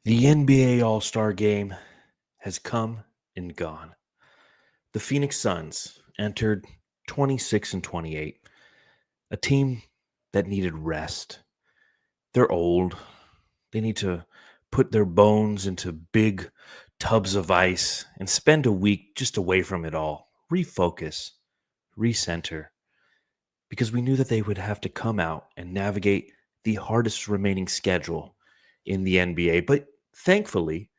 The NBA All-Star Game has come and gone. The Phoenix Suns entered 26 and 28, a team that needed rest. They're old. They need to put their bones into big tubs of ice and spend a week just away from it all. Refocus, recenter, because we knew that they would have to come out and navigate the hardest remaining schedule in the NBA. But thankfully,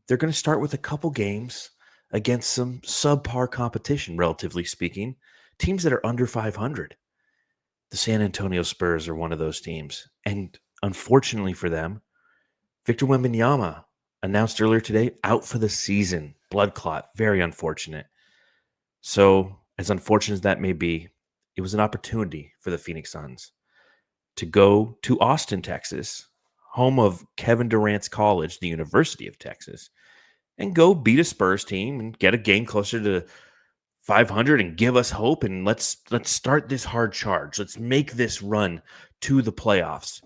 they're going to start with a couple games against some subpar competition, relatively speaking, teams that are under 500. The San Antonio Spurs are one of those teams. And unfortunately for them, Victor Wembanyama announced earlier today out for the season. Blood clot. Very unfortunate. So, as unfortunate as that may be, it was an opportunity for the Phoenix Suns to go to Austin, Texas, home of Kevin Durant's college, the University of Texas, and go beat a Spurs team and get a game closer to 500 and give us hope. And let's start this hard charge. Let's make this run to the playoffs.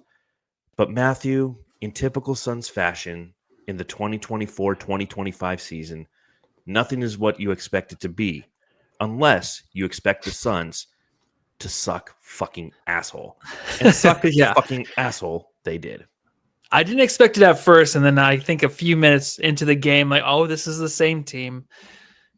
But Matthew, in typical Suns fashion, in the 2024-2025 season, nothing is what you expect it to be, unless you expect the Suns to suck fucking asshole. And suck fucking asshole they did. I didn't expect it at first, and then I think a few minutes into the game, like, oh, this is the same team.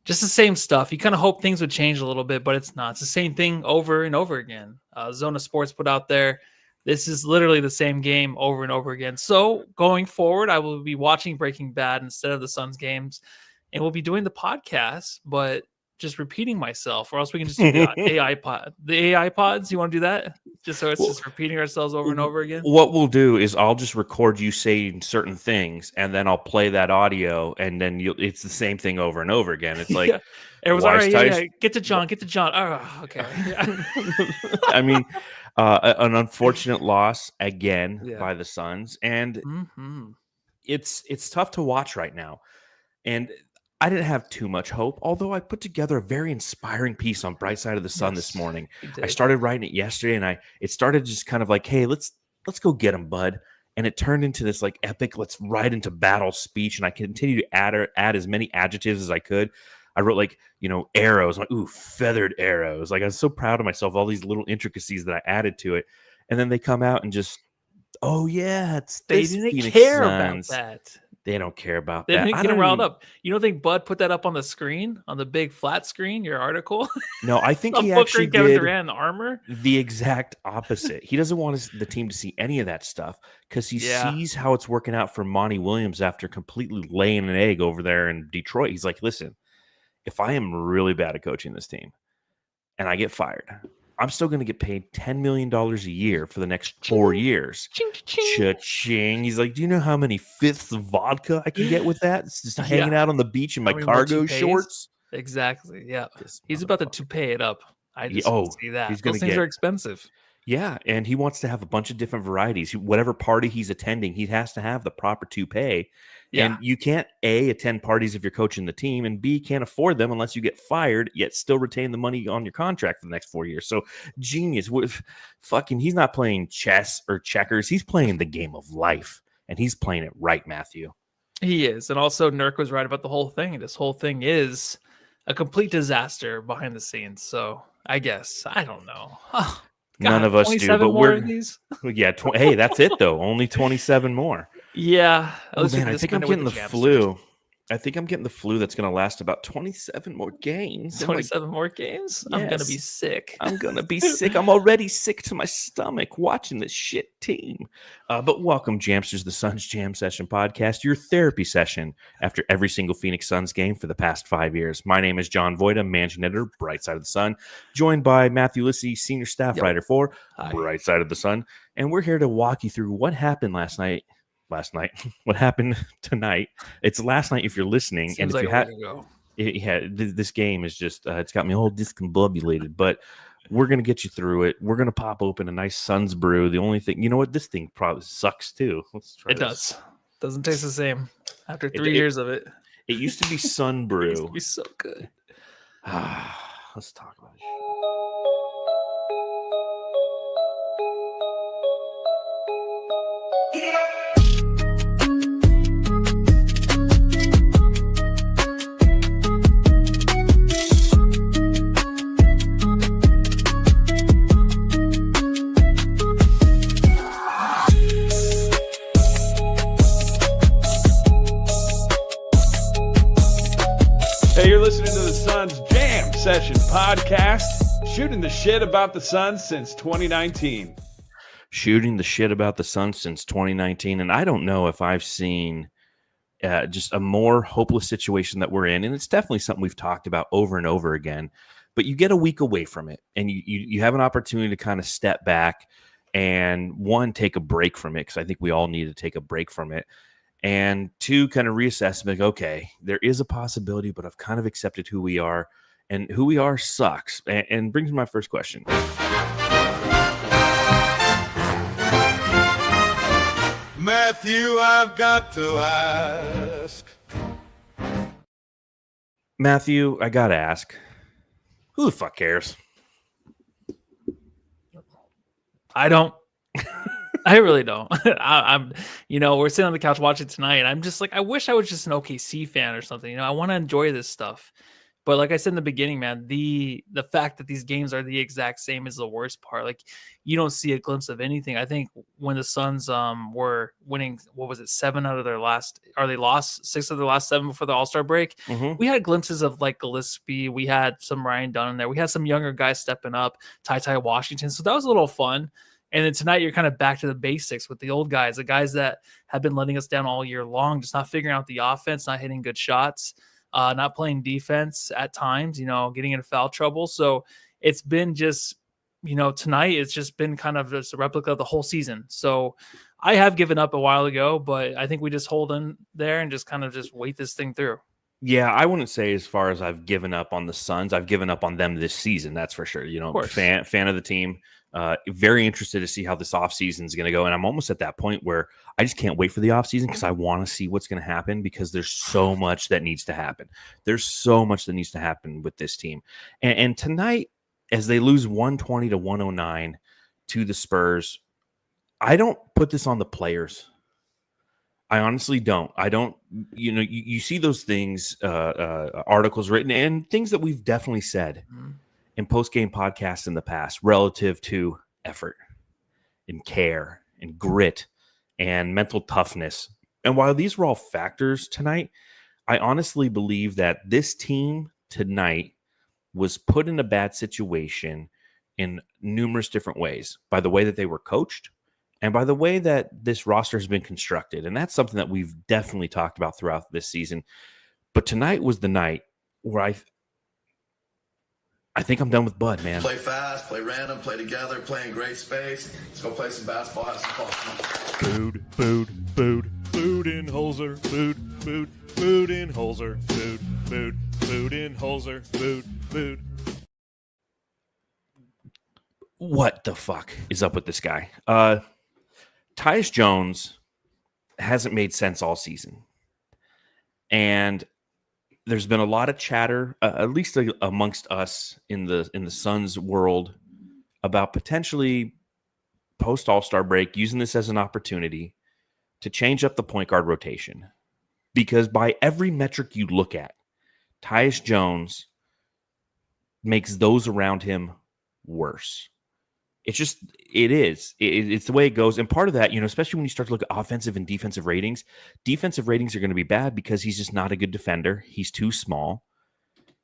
Just the same stuff. You kind of hope things would change a little bit, but it's not. It's the same thing over and over again. Zona Sports put out there, this is literally the same game over and over again. So going forward, I will be watching Breaking Bad instead of the Suns games, and we'll be doing the podcast, but just repeating myself, or else we can just do the AI pods. You want to do that? Just so it's just repeating ourselves over and over again. What we'll do is I'll just record you saying certain things, and then I'll play that audio, and then it's the same thing over and over again. It's like, it was all right. Yeah. Get to John. Oh, okay. I mean, an unfortunate loss again by the Suns, and it's tough to watch right now. And I didn't have too much hope, although I put together a very inspiring piece on Bright Side of the Sun this morning. I started writing it yesterday, and it started just kind of like, hey, let's go get him, bud. And it turned into this like epic, let's ride into battle speech. And I continued to add as many adjectives as I could. I wrote like, arrows, like, ooh, feathered arrows. Like, I was so proud of myself, all these little intricacies that I added to it. And then they come out and just, oh yeah, they didn't care about that. They don't care about that. They didn't get them riled up. You don't think Bud put that up on the screen, on the big flat screen, your article? No, I think he actually did Kevin Durant in armor. The exact opposite. He doesn't want the team to see any of that stuff because he sees how it's working out for Monty Williams after completely laying an egg over there in Detroit. He's like, listen, if I am really bad at coaching this team and I get fired, I'm still going to get paid $10 million a year for the next 4 years. Cha-ching. He's like, do you know how many fifths of vodka I can get with that? It's just hanging out on the beach in my cargo shorts. Exactly. Yeah. He's about to toupee it up. I just see that. Those things are expensive. Yeah, and he wants to have a bunch of different varieties. Whatever party he's attending, he has to have the proper toupee. Yeah. And you can't, A, attend parties if you're coaching the team, and B, can't afford them unless you get fired, yet still retain the money on your contract for the next 4 years. So, genius. He's not playing chess or checkers. He's playing the game of life, and he's playing it right, Matthew. He is. And also, Nurk was right about the whole thing. This whole thing is a complete disaster behind the scenes. So, I guess. I don't know. God, none of us do, but we're hey, that's it though. Only 27 more. Yeah. Oh man, I think I'm getting the flu. I think I'm getting the flu that's going to last about 27 more games. 27 more games? Yes. I'm going to be sick. I'm going to be sick. I'm already sick to my stomach watching this shit team. But welcome, Jamsters, to the Suns Jam Session podcast, your therapy session after every single Phoenix Suns game for the past 5 years. My name is John Voida, managing editor, Bright Side of the Sun, joined by Matthew Lissy, senior staff writer for Bright Side of the Sun. And we're here to walk you through what happened last night, what happened tonight. It's last night if you're listening. Seems and if like you had this game is just it's got me all discombobulated, but we're gonna get you through it. We're gonna pop open a nice Suns brew. The only thing, this thing probably sucks too. Let's try this. Doesn't taste the same after 3 years of it. It used to be Sun Brew. It used to be so good. Let's talk about it. listening to the Suns Jam Session podcast, shooting the shit about the Suns since 2019. Shooting the shit about the Suns since 2019, and I don't know if I've seen just a more hopeless situation that we're in, and it's definitely something we've talked about over and over again. But you get a week away from it, and you have an opportunity to kind of step back and, one, take a break from it, because I think we all need to take a break from it, and two, kind of reassess and be like, okay, there is a possibility, but I've kind of accepted who we are, and who we are sucks. And brings me my first question. Matthew, I've got to ask. Matthew, I gotta ask, who the fuck cares? I don't. I really don't. I'm, we're sitting on the couch watching tonight, and I'm just like, I wish I was just an OKC fan or something. I want to enjoy this stuff. But like I said in the beginning, man, the fact that these games are the exact same is the worst part. Like, you don't see a glimpse of anything. I think when the Suns were winning, what was it, 7 out of their last, or they lost 6 of their last 7 before the All-Star break, we had glimpses of like Gillespie. We had some Ryan Dunn in there. We had some younger guys stepping up, Ty Washington. So that was a little fun. And then tonight, you're kind of back to the basics with the old guys, the guys that have been letting us down all year long, just not figuring out the offense, not hitting good shots, not playing defense at times, getting into foul trouble. So it's been just, tonight, it's just been kind of just a replica of the whole season. So I have given up a while ago, but I think we just hold in there and just kind of just wait this thing through. Yeah, I wouldn't say as far as I've given up on the Suns. I've given up on them this season, that's for sure. Fan of the team. Very interested to see how this offseason is going to go. And I'm almost at that point where I just can't wait for the offseason because I want to see what's going to happen, because there's so much that needs to happen. There's so much that needs to happen with this team. And tonight, as they lose 120-109 to the Spurs, I don't put this on the players. I honestly don't. I don't, you see those things, articles written, and things that we've definitely said in post-game podcasts in the past relative to effort and care and grit and mental toughness. And while these were all factors tonight, I honestly believe that this team tonight was put in a bad situation in numerous different ways, by the way that they were coached and by the way that this roster has been constructed. And that's something that we've definitely talked about throughout this season. But tonight was the night where I think I'm done with Bud, man. Play fast, play random, play together, play in great space. Let's go play some basketball, have some fun. Food in Holzer, food in Holzer, food in Holzer, food. What the fuck is up with this guy? Tyus Jones hasn't made sense all season. And there's been a lot of chatter, at least amongst us in the Suns world, about potentially post All-Star break using this as an opportunity to change up the point guard rotation. Because by every metric you look at, Tyus Jones makes those around him worse. It's the way it goes. And part of that, especially when you start to look at offensive and defensive ratings are going to be bad because he's just not a good defender. He's too small.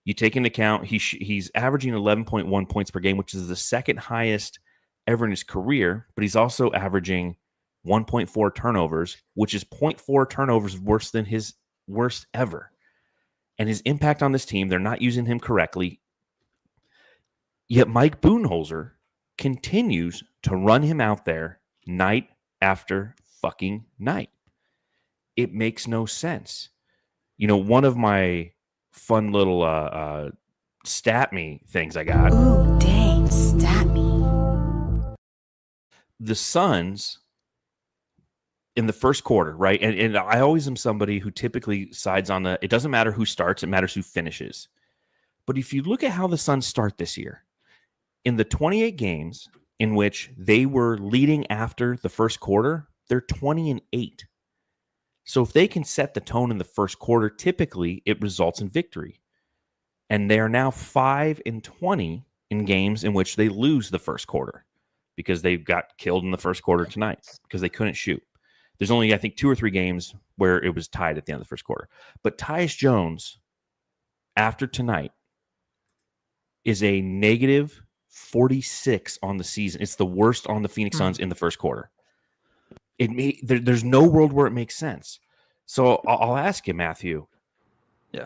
You take into account he's averaging 11.1 points per game, which is the second highest ever in his career, but he's also averaging 1.4 turnovers, which is 0.4 turnovers worse than his worst ever. And his impact on this team, they're not using him correctly. Yet Mike Budenholzer continues to run him out there night after fucking night. It makes no sense. One of my fun little stat me things I got. Ooh, dang, stat me. The Suns in the first quarter, right? And I always am somebody who typically sides on it doesn't matter who starts, it matters who finishes. But if you look at how the Suns start this year, in the 28 games in which they were leading after the first quarter, they're 20-8. So if they can set the tone in the first quarter, typically it results in victory. And they are now 5-20 in games in which they lose the first quarter because they got killed in the first quarter tonight because they couldn't shoot. There's only, I think, 2 or 3 games where it was tied at the end of the first quarter. But Tyus Jones after tonight is a negative 46 on the season. It's the worst on the Phoenix Suns in the first quarter. There's no world where it makes sense. So I'll ask you, Matthew,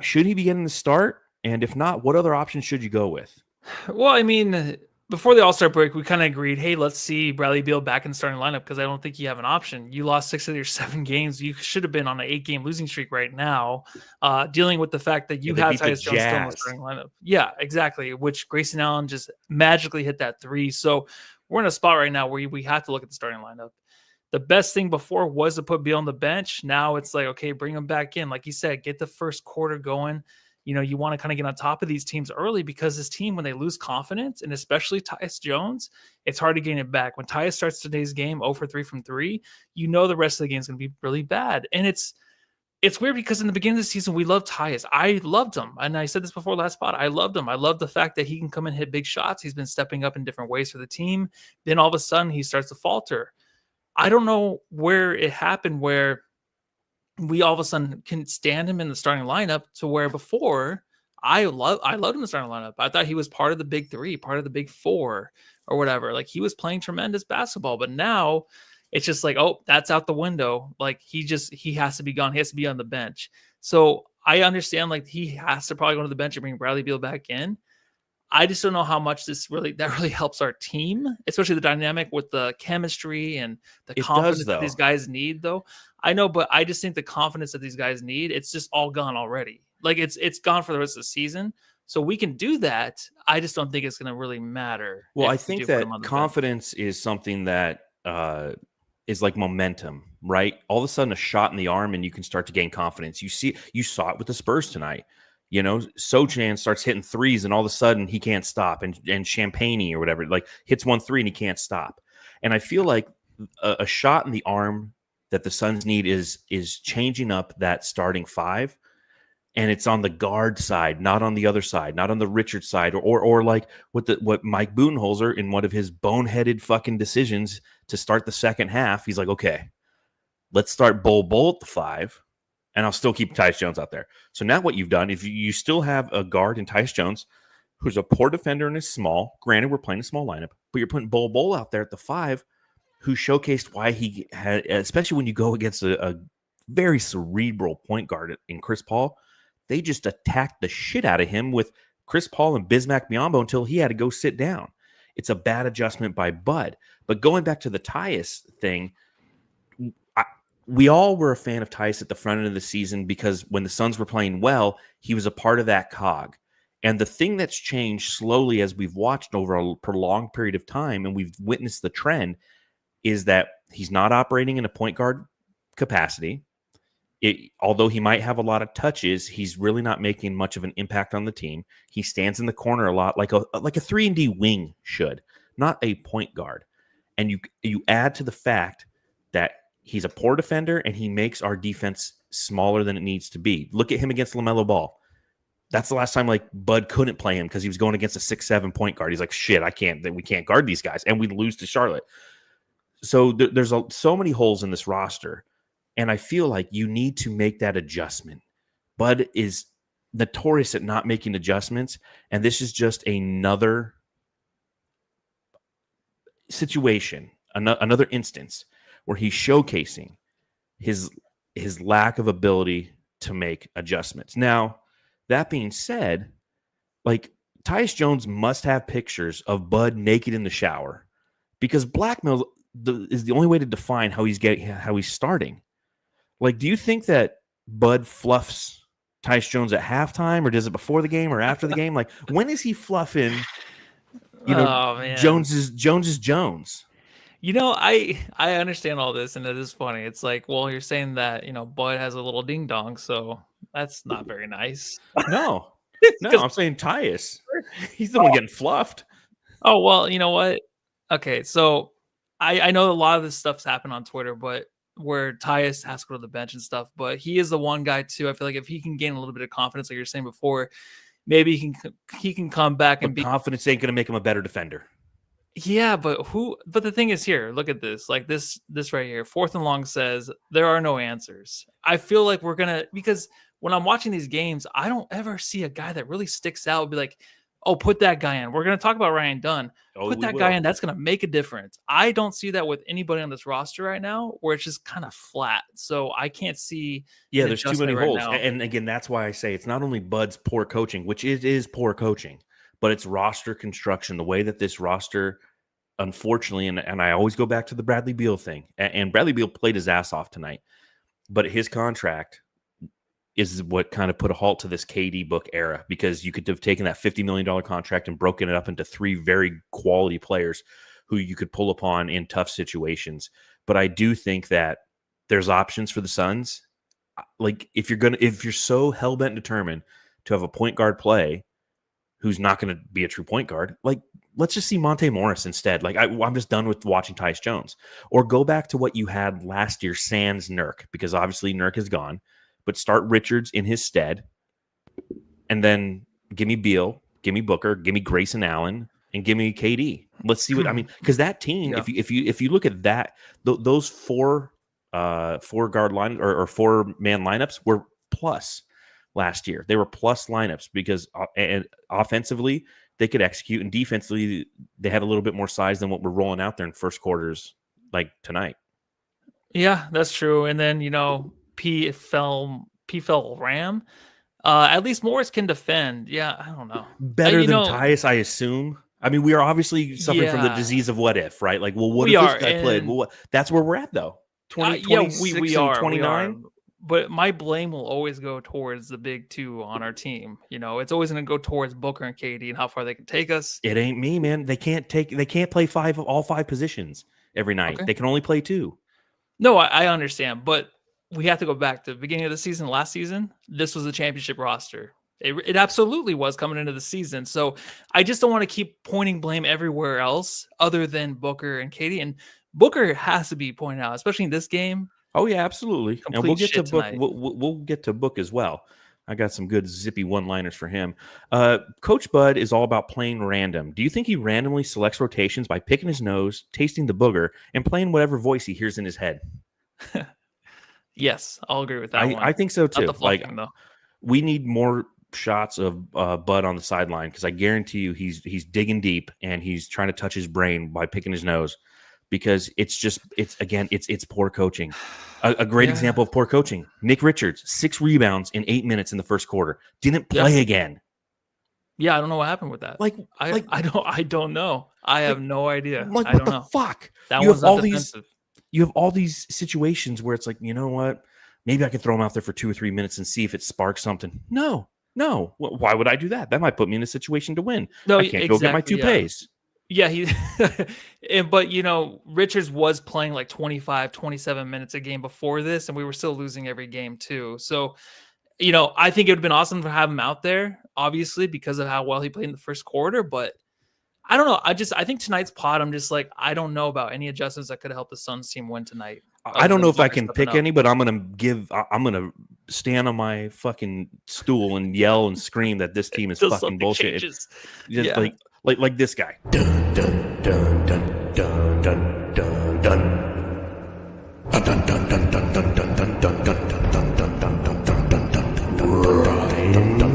should he be getting the start? And if not, what other options should you go with? Well, I mean, before the All-Star break, we kind of agreed, hey, let's see Bradley Beal back in the starting lineup because I don't think you have an option. You lost 6 of your 7 games. You should have been on an 8-game losing streak right now, dealing with the fact that you have Tyus Jones still in the starting lineup. Yeah, exactly, which Grayson Allen just magically hit that 3. So we're in a spot right now where we have to look at the starting lineup. The best thing before was to put Beal on the bench. Now it's like, okay, bring him back in. Like you said, get the first quarter going. You know, you want to kind of get on top of these teams early because this team, when they lose confidence, and especially Tyus Jones, it's hard to gain it back. When Tyus starts today's game 0 for 3 from 3, you know the rest of the game is going to be really bad. And it's weird because in the beginning of the season, we loved Tyus. I loved him. And I said this before last spot. I loved him. I love the fact that he can come and hit big shots. He's been stepping up in different ways for the team. Then all of a sudden, he starts to falter. I don't know where it happened where we all of a sudden can stand him in the starting lineup to where before I loved him in the starting lineup. I thought he was part of the big 3, part of the big 4 or whatever. Like he was playing tremendous basketball, but now it's just like, oh, that's out the window. Like he has to be gone. He has to be on the bench. So I understand like he has to probably go to the bench and bring Bradley Beal back in. I just don't know how much that really helps our team, especially the dynamic with the chemistry and the confidence that these guys need, though. I know, but I just think the confidence that these guys need, it's just all gone already. Like it's gone for the rest of the season. So we can do that. I just don't think it's going to really matter. Well, I think that confidence is something that is like momentum, right? All of a sudden a shot in the arm and you can start to gain confidence. You saw it with the Spurs tonight. You know, Sochan starts hitting threes and all of a sudden he can't stop. And Champagne or whatever, like hits 1 3 and he can't stop. And I feel like a shot in the arm that the Suns need is changing up that starting 5. And it's on the guard side, not on the other side, not on the Richard side, or like what Mike Budenholzer in one of his boneheaded fucking decisions to start the second half. He's like, okay, let's start Bol at the 5. And I'll still keep Tyus Jones out there. So now what you've done is you still have a guard in Tyus Jones who's a poor defender and is small. Granted, we're playing a small lineup, but you're putting Bol out there at the 5 who showcased why he had, especially when you go against a very cerebral point guard in Chris Paul, they just attacked the shit out of him with Chris Paul and Bismack Biyombo until he had to go sit down. It's a bad adjustment by Bud. But going back to the Tyus thing, we all were a fan of Tyus at the front end of the season because when the Suns were playing well, he was a part of that cog. And the thing that's changed slowly as we've watched over a prolonged period of time and we've witnessed the trend is that he's not operating in a point guard capacity. Although he might have a lot of touches, he's really not making much of an impact on the team. He stands in the corner a lot like a 3-and-D wing should, not a point guard. And you add to the fact that he's a poor defender, and he makes our defense smaller than it needs to be. Look at him against LaMelo Ball. That's the last time like Bud couldn't play him because he was going against a 6'7" point guard. He's like, shit, we can't guard these guys, and we lose to Charlotte. So there's so many holes in this roster, and I feel like you need to make that adjustment. Bud is notorious at not making adjustments, and this is just another situation, another instance where he's showcasing his lack of ability to make adjustments. Now, that being said, like Tyus Jones must have pictures of Bud naked in the shower because blackmail is the only way to define how he's starting. Like, do you think that Bud fluffs Tyus Jones at halftime, or does it before the game or after the game? Like, when is he fluffing? Jones is Jones. You know, I understand all this, and it is funny. It's like, well, you're saying that, Bud has a little ding dong, so that's not very nice. No, I'm saying Tyus. He's the one getting fluffed. Oh, well, you know what? Okay, so I know a lot of this stuff's happened on Twitter, but where Tyus has to go to the bench and stuff, but he is the one guy, too. I feel like if he can gain a little bit of confidence, like you're saying before, maybe he can come back and be confidence ain't going to make him a better defender. Yeah, but who? But the thing is here, look at this. Like this right here. 4th and long says there are no answers. I feel like we're gonna because when I'm watching these games, I don't ever see a guy that really sticks out. Be like, oh, put that guy in. We're gonna talk about Ryan Dunn. Oh, Put we that guy will. in. That's gonna make a difference. I don't see that with anybody on this roster right now, where it's just kind of flat. So I can't see. Yeah, an there's too many adjustment right holes. now. And again, that's why I say it's not only Bud's poor coaching, which it is poor coaching, but it's roster construction. The way that this roster, unfortunately, and I always go back to the Bradley Beal thing. And Bradley Beal played his ass off tonight, but his contract is what kind of put a halt to this KD book era, because you could have taken that $50 million contract and broken it up into 3 very quality players who you could pull upon in tough situations. But I do think that there's options for the Suns. Like if you're so hell bent determined to have a point guard play who's not going to be a true point guard, like let's just see Monte Morris instead. Like I'm just done with watching Tyus Jones. Or go back to what you had last year, sans Nurk, because obviously Nurk is gone. But start Richards in his stead, and then give me Beal, give me Booker, give me Grayson Allen, and give me KD. Let's see what I mean, because that team, Yeah. if you look at that, those 4 guard line or 4-man lineups were plus last year. They were plus lineups because and offensively they could execute, and defensively they had a little bit more size than what we're rolling out there in first quarters like tonight. Yeah, that's true. And then P fell Ram. At least Morris can defend. Yeah, I don't know. Better than Tyus, I assume. I mean, we are obviously suffering from the Yeah. disease of what if, right? Like, well, what We if are, this guy played? and- Well, that's where we're at, though. 26 we and are 29. But my blame will always go towards the big 2 on our team. It's always going to go towards Booker and KD and how far they can take us. It ain't me, man. They can't play all 5 positions every night. Okay. They can only play 2. No, I understand, but we have to go back to the beginning of the season. Last season, this was a championship roster. It absolutely was coming into the season. So I just don't want to keep pointing blame everywhere else other than Booker and KD. And Booker has to be pointed out, especially in this game. Oh yeah, absolutely. And Complete we'll get to shit Book. tonight. We'll get to Book as well. I got some good zippy one-liners for him. Coach Bud is all about playing random. Do you think he randomly selects rotations by picking his nose, tasting the booger, and playing whatever voice he hears in his head? Yes, I'll agree with that one. I think so too. Not the fluffing, though. We need more shots of Bud on the sideline, because I guarantee you he's digging deep and he's trying to touch his brain by picking his nose, because it's poor coaching. A great example of poor coaching: Nick Richards, 6 rebounds in 8 minutes in the first quarter, didn't play again. Yeah, I don't know what happened with that. I don't know. I have no idea. Like, I what don't the know. fuck? That You one's have all not these- defensive. You have all these situations where it's like, you know what? Maybe I could throw him out there for 2 or 3 minutes and see if it sparks something. No. Why would I do that? That might put me in a situation to win. No, I can't go get my exactly, toupees. Yeah, but Richards was playing like 25, 27 minutes a game before this, and we were still losing every game too. So, I think it would have been awesome to have him out there, obviously, because of how well he played in the first quarter. But I don't know. I think tonight's pod, I'm just like, I don't know about any adjustments that could help the Suns team win tonight. I don't know if I can stepping pick up. any, but I'm gonna stand on my fucking stool and yell and scream that this team is Till fucking something bullshit. changes. Just Yeah. like this guy. Dun dun dun dun dun dun dun dun. Dun dun dun dun dun dun dun dun dun dun dun dun dun dun dun dun dun.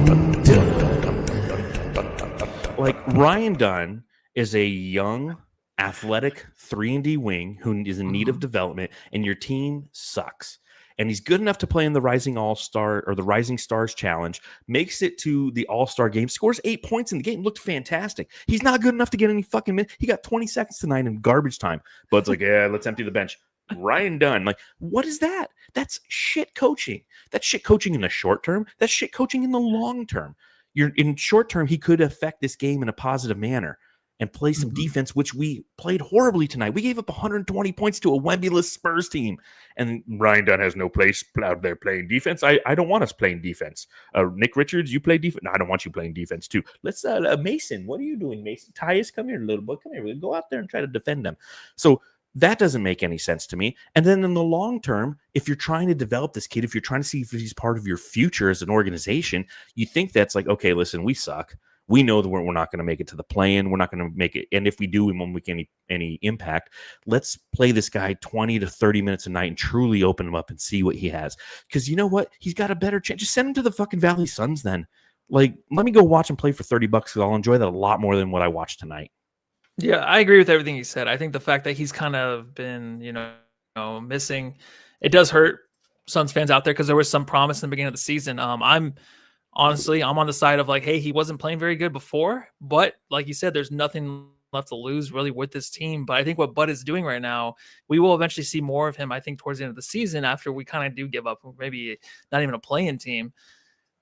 Like Ryan Dunn is a young, athletic 3-and-D wing who is in need of development, and your team sucks. And he's good enough to play in the Rising All-Star or the Rising Stars Challenge, makes it to the All-Star game, scores 8 points in the game, looked fantastic. He's not good enough to get any fucking minutes. He got 20 seconds tonight in garbage time. But it's like, yeah, let's empty the bench. Ryan Dunn, like, what is that? That's shit coaching. That's shit coaching in the short term. That's shit coaching in the long term. In short term, he could affect this game in a positive manner and play some defense, which we played horribly tonight. We gave up 120 points to a Wemby-less Spurs team. And Ryan Dunn has no place out there playing defense. I don't want us playing defense. Nick Richards, you play defense? No, I don't want you playing defense too. Let's, Mason, what are you doing, Mason? Tyus, come here, little boy. Come here. We'll go out there and try to defend them. So that doesn't make any sense to me. And then in the long term, if you're trying to develop this kid, if you're trying to see if he's part of your future as an organization, you think that's like, okay, listen, we suck. We know that we're not going to make it to the play-in. We're not going to make it. And if we do, we won't make any impact. Let's play this guy 20 to 30 minutes a night and truly open him up and see what he has. Because you know what? He's got a better chance. Just send him to the fucking Valley Suns then. Like, let me go watch him play for $30 because I'll enjoy that a lot more than what I watched tonight. Yeah, I agree with everything you said. I think the fact that he's kind of been, missing, it does hurt Suns fans out there because there was some promise in the beginning of the season. I'm on the side of like, hey, he wasn't playing very good before, but like you said, there's nothing left to lose really with this team. But I think what Bud is doing right now, we will eventually see more of him, I think, towards the end of the season after we kind of do give up, maybe not even a play-in team.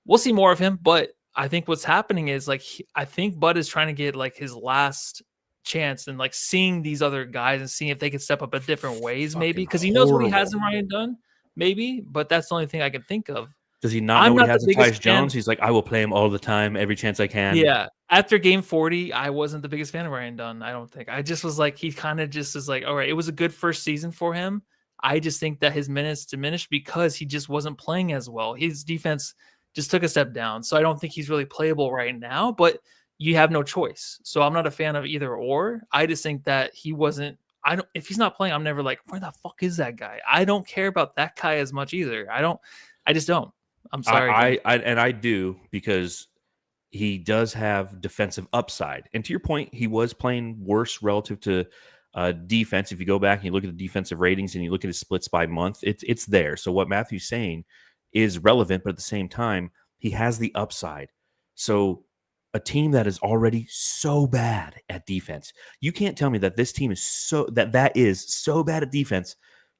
We'll see more of him, but I think what's happening is like, I think Bud is trying to get like his last chance and like seeing these other guys and seeing if they can step up in different ways, maybe because he knows what he has in Ryan Dunn, maybe, but that's the only thing I can think of. Does he not know what he has in Tyus Jones? He's like, I will play him all the time, every chance I can. Yeah. After game 40, I wasn't the biggest fan of Ryan Dunn, I don't think. I just was like, he kind of just is like, all right, it was a good first season for him. I just think that his minutes diminished because he just wasn't playing as well. His defense just took a step down. So I don't think he's really playable right now, but you have no choice. So I'm not a fan of either or. I just think that he wasn't, if he's not playing, I'm never like, where the fuck is that guy? I don't care about that guy as much either. I just don't. I'm sorry. I do, because he does have defensive upside. And to your point, he was playing worse relative to defense. If you go back and you look at the defensive ratings and you look at his splits by month, it's there. So what Matthew's saying is relevant, but at the same time, he has the upside. So a team that is already so bad at defense, you can't tell me that this team is so bad at defense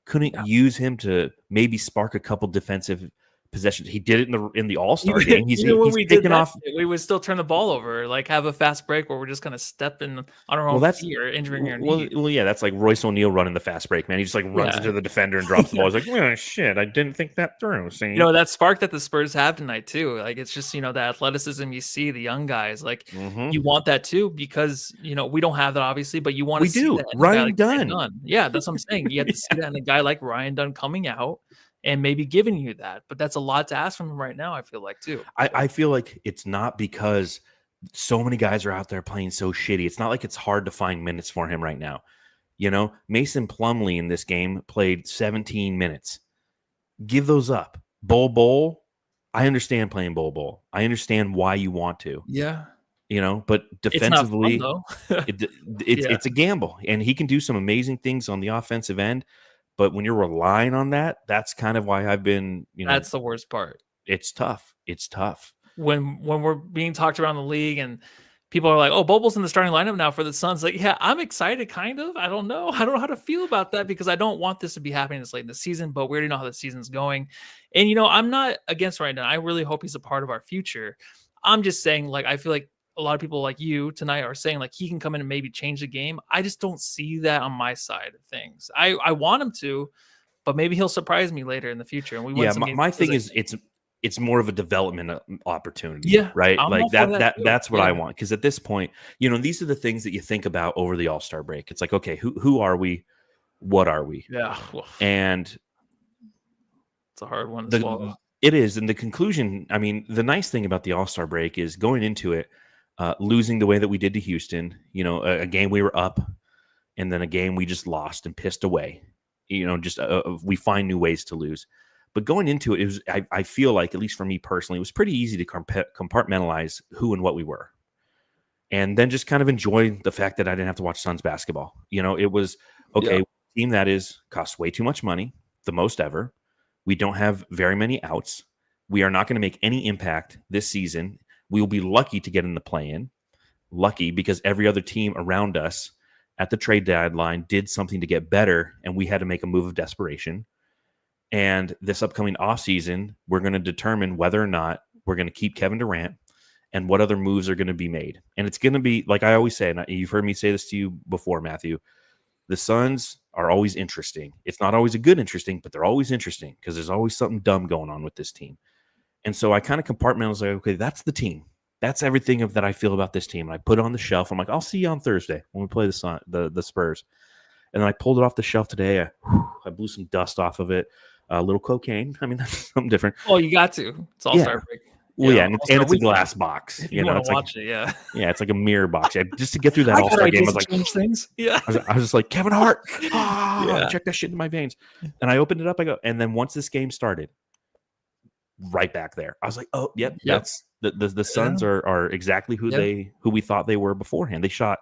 couldn't use him to maybe spark a couple defensive possessions. He did it in the All-Star game. He's picking off. We would still turn the ball over, like have a fast break where we're just kind of stepping on our own feet or injuring our knee. Well, yeah, that's like Royce O'Neal running the fast break, man. He just like runs into the defender and drops the ball. He's like, oh, shit, I didn't think that through. See? That spark that the Spurs have tonight too. Like it's just the athleticism you see, the young guys. Like you want that too because we don't have that obviously, but you want to see that. Ryan Dunn. Yeah, that's what I'm saying. You have to see that in a guy like Ryan Dunn coming out and maybe giving you that. But that's a lot to ask from him right now, I feel like, too. I feel like it's not because so many guys are out there playing so shitty. It's not like it's hard to find minutes for him right now. Mason Plumlee in this game played 17 minutes. Give those up. Bol, I understand playing Bol. I understand why you want to. Yeah. But defensively, it's not fun, though. It's a gamble. And he can do some amazing things on the offensive end. But when you're relying on that, that's kind of why I've been, that's the worst part. It's tough. It's tough. When we're being talked around the league and people are like, oh, Bobo's in the starting lineup now for the Suns. Like, yeah, I'm excited, kind of. I don't know. I don't know how to feel about that because I don't want this to be happening this late in the season, but we already know how the season's going. And, I'm not against right now. I really hope he's a part of our future. I'm just saying, like, I feel like a lot of people like you tonight are saying like he can come in and maybe change the game. I just don't see that on my side of things. I want him to, but maybe he'll surprise me later in the future. And we win some games. My thing is it's more of a development opportunity. Yeah, right. Like that's what I want. Because at this point, these are the things that you think about over the All-Star break. It's like, okay, who are we? What are we? Yeah. And it's a hard one to swallow. It is. And the conclusion, I mean, the nice thing about the All-Star break is going into it, losing the way that we did to Houston, a game we were up and then a game we just lost and pissed away, we find new ways to lose. But going into it, I feel like, at least for me personally, it was pretty easy to compartmentalize who and what we were. And then just kind of enjoy the fact that I didn't have to watch Suns basketball. It was, okay, team that costs way too much money, the most ever. We don't have very many outs. We are not going to make any impact this season. We will be lucky to get in the play-in. Lucky because every other team around us at the trade deadline did something to get better, and we had to make a move of desperation. And this upcoming offseason, we're going to determine whether or not we're going to keep Kevin Durant and what other moves are going to be made. And it's going to be, like I always say, and you've heard me say this to you before, Matthew, the Suns are always interesting. It's not always a good interesting, but they're always interesting because there's always something dumb going on with this team. And so I kind of compartmentalize, like, okay, that's the team. That's everything that I feel about this team. And I put it on the shelf. I'm like, I'll see you on Thursday when we play the Spurs. And then I pulled it off the shelf today. I blew some dust off of it. A little cocaine. I mean, that's something different. Oh, you got to. It's All-Star break. Well, You yeah, know, and also it's a weekend, glass box. if You you know, want it's to like watch it. Yeah, it's like a mirror box. Just to get through that I All got Star game, I ideas was to like, change things. Yeah, I was just like Kevin Hart. yeah, Check that shit in my veins. And I opened it up. I go, and then once this game started, right back there, I was like, oh, yep, yep. that's the Yeah. Suns are exactly who we thought they were beforehand. They shot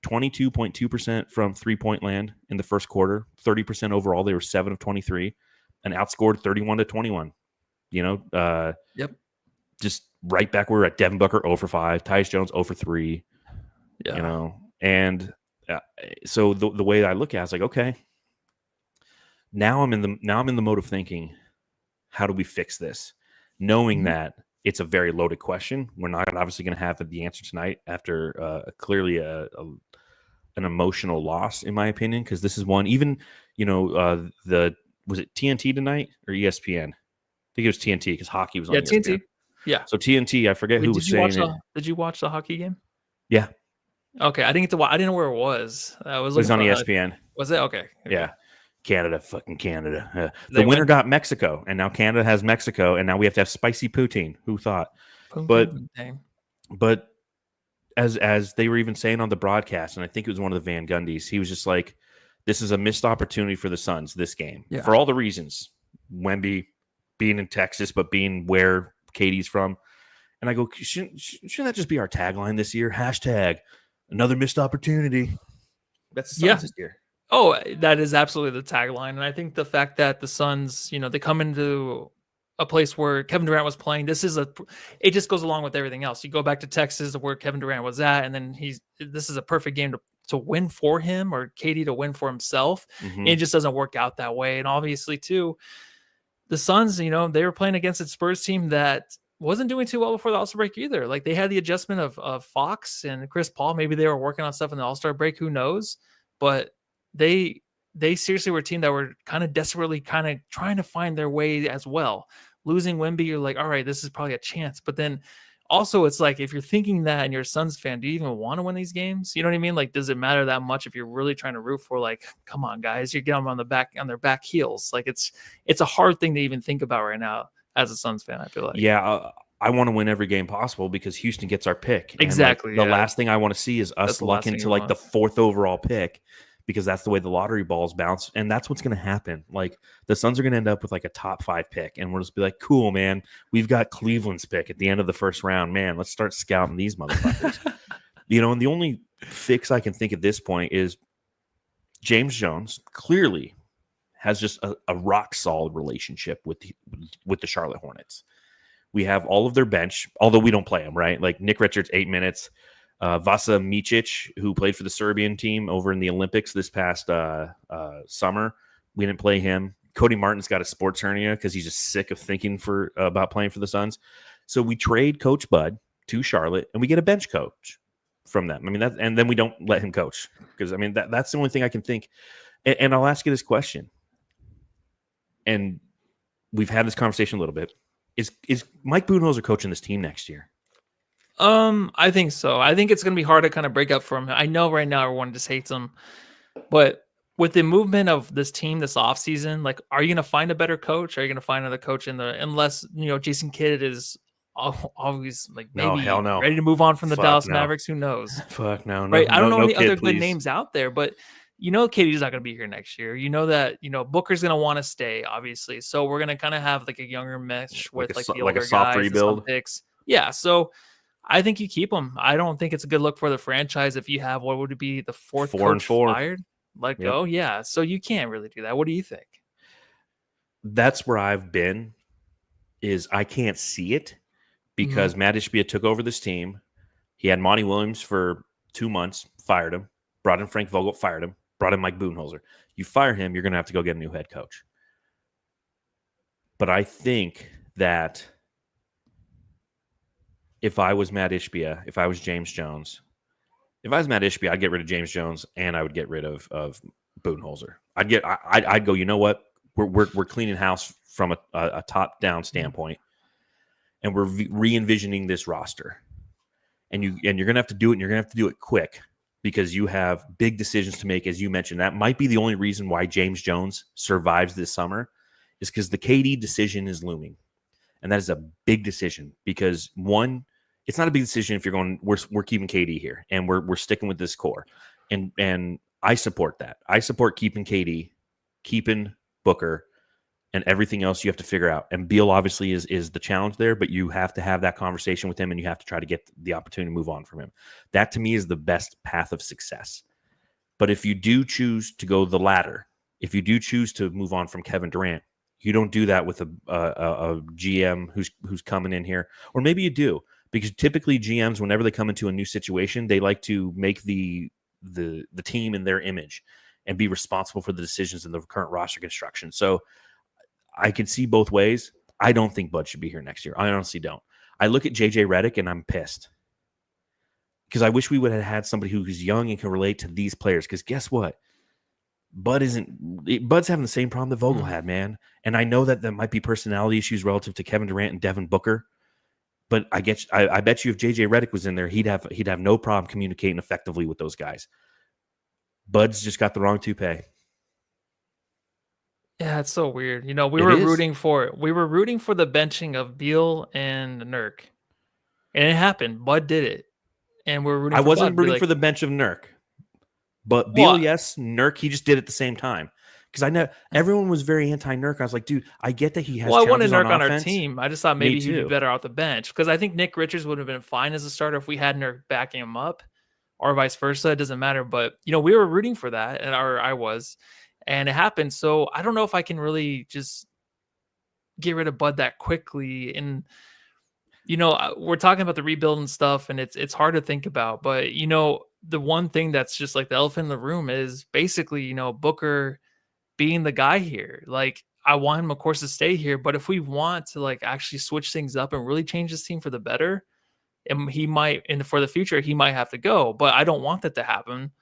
22.2% from 3-point land in the first quarter, 30% overall. They were 7 of 23, and outscored 31-21. You know, Yep. just right back where we're at. Devin Booker 0 for 5, Tyus Jones 0 for 3. Yeah. You know, and so the way I look at it, it's like, okay, now I'm in the mode of thinking, how do we fix this? Knowing that it's a very loaded question. We're not obviously going to have the answer tonight after clearly an emotional loss, in my opinion, because this is one. Even was it TNT tonight or ESPN? I think it was TNT because hockey was on Yeah, ESPN. TNT. Yeah. So TNT, I forget Wait, who was saying it. Did you watch the hockey game? Yeah, Okay, I didn't get to watch. I didn't know where it was. I was it was looking on for ESPN. Was it okay? Yeah. Canada, fucking Canada. They The winner win? got Mexico, and now Canada has Mexico, and now we have to have spicy poutine. Who thought? But Dang. but as they were even saying on the broadcast, and I think it was one of the Van Gundys, he was just like, this is a missed opportunity for the Suns, this game. Yeah. For all the reasons. Wemby being in Texas, but being where Katie's from. And I go, shouldn't that just be our tagline this year? Hashtag another missed opportunity. That's the Suns this year. Oh, that is absolutely the tagline. And I think the fact that the Suns, they come into a place where Kevin Durant was playing, it just goes along with everything else. You go back to Texas where Kevin Durant was at, and then this is a perfect game to win for him, or Katie to win for himself. Mm-hmm. It just doesn't work out that way. And obviously too, the Suns, they were playing against a Spurs team that wasn't doing too well before the All-Star break either. Like, they had the adjustment of Fox and Chris Paul. Maybe they were working on stuff in the All-Star break, who knows? But they seriously were a team that were kind of desperately kind of trying to find their way as well. Losing Wemby, you're like, all right, this is probably a chance. But then also, it's like, if you're thinking that and you're a Suns fan, do you even want to win these games? You know what I mean? Like, does it matter that much if you're really trying to root for, like, come on, guys, you're getting them on their back heels. Like, it's a hard thing to even think about right now as a Suns fan, I feel like. Yeah, I want to win every game possible because Houston gets our pick. Exactly. And, the last thing I want to see is us luck into like the 4th overall pick, because that's the way the lottery balls bounce. And that's what's going to happen. Like, the Suns are going to end up with like a top 5 pick, and we'll just be like, cool, man, we've got Cleveland's pick at the end of the first round. Man, let's start scouting these motherfuckers. And the only fix I can think at this point is James Jones clearly has just a rock solid relationship with the Charlotte Hornets. We have all of their bench, although we don't play them, right? Like Nick Richards, 8 minutes. Vasa Micic, who played for the Serbian team over in the Olympics this past summer, we didn't play him. Cody Martin's got a sports hernia because he's just sick of thinking about playing for the Suns. So we trade Coach Bud to Charlotte, and we get a bench coach from them. I mean, and then we don't let him coach, because I mean that's the only thing I can think. And I'll ask you this question, and we've had this conversation a little bit. Is Mike Budenholzer coaching this team next year? I think so. I think it's going to be hard to kind of break up for him. I know right now everyone just hates him, but with the movement of this team this offseason, like, are you going to find a better coach? Are you going to find another coach unless, Jason Kidd is always like maybe hell no. ready to move on from the Fuck Dallas no. Mavericks? Who knows? Fuck no. Right. I don't know any other Kidd, good please. names out there, but KD's not going to be here next year. You know that, Booker's going to want to stay, obviously. So we're going to kind of have like a younger mesh with like the older soft guys, rebuild. some picks. Yeah. So I think you keep him. I don't think it's a good look for the franchise if you have, what would it be, the 4th 4 coach and 4 fired? Let go. Yeah. So you can't really do that. What do you think? That's where I've been, is I can't see it, because Matt Ishbia took over this team. He had Monty Williams for 2 months, fired him, brought in Frank Vogel, fired him, brought in Mike Budenholzer. You fire him, you're going to have to go get a new head coach. But I think that if I was Matt Ishbia, if I was James Jones, if I was Matt Ishbia, I'd get rid of James Jones and I would get rid of Budenholzer. I'd go, you know what? We're cleaning house from a top-down standpoint, and we're re-envisioning this roster. And you're going to have to do it, and you're going to have to do it quick, because you have big decisions to make, as you mentioned. That might be the only reason why James Jones survives this summer, is because the KD decision is looming. And that is a big decision because one, it's not a big decision if you're going, we're keeping KD here and we're sticking with this core. And I support that. I support keeping KD, keeping Booker, and everything else you have to figure out. And Beal obviously is the challenge there, but you have to have that conversation with him and you have to try to get the opportunity to move on from him. That to me is the best path of success. But if you do choose to go the latter, if you do choose to move on from Kevin Durant, you don't do that with a GM who's coming in here, or maybe you do, because typically GMs, whenever they come into a new situation, they like to make the team in their image and be responsible for the decisions in the current roster construction. So I can see both ways. I don't think Bud should be here next year. I honestly don't. I look at JJ Redick and I'm pissed because I wish we would have had somebody who's young and can relate to these players. Because guess what? Bud's having the same problem that Vogel had, man. And I know that there might be personality issues relative to Kevin Durant and Devin Booker. But I bet you if JJ Redick was in there, he'd have no problem communicating effectively with those guys. Bud's just got the wrong toupee. Yeah, it's so weird. You know, we It were is. rooting for the benching of Beal and Nurk, and it happened. Bud did it, and we're rooting. I for wasn't Bud. rooting for the bench of Nurk, but Beal, Well, yes, Nurk, he just did it at the same time. Because I know everyone was very anti-Nurk. I was like, dude, I get that he has. Well, I wanted challenges Nurk on our offense. team. I just thought maybe Me he'd be too. better off the bench because I think Nick Richards would have been fine as a starter if we had Nurk backing him up, or vice versa. It doesn't matter. But you know, we were rooting for that, or I was, and it happened. So I don't know if I can really just get rid of Bud that quickly. And you know, we're talking about the rebuild and stuff, and it's hard to think about. But you know, the one thing that's just like the elephant in the room is basically, you know, Booker being the guy here. Like, I want him, of course, to stay here, but if we want to like actually switch things up and really change this team for the better, and he might, and for the future, he might have to go. But I don't want that to happen.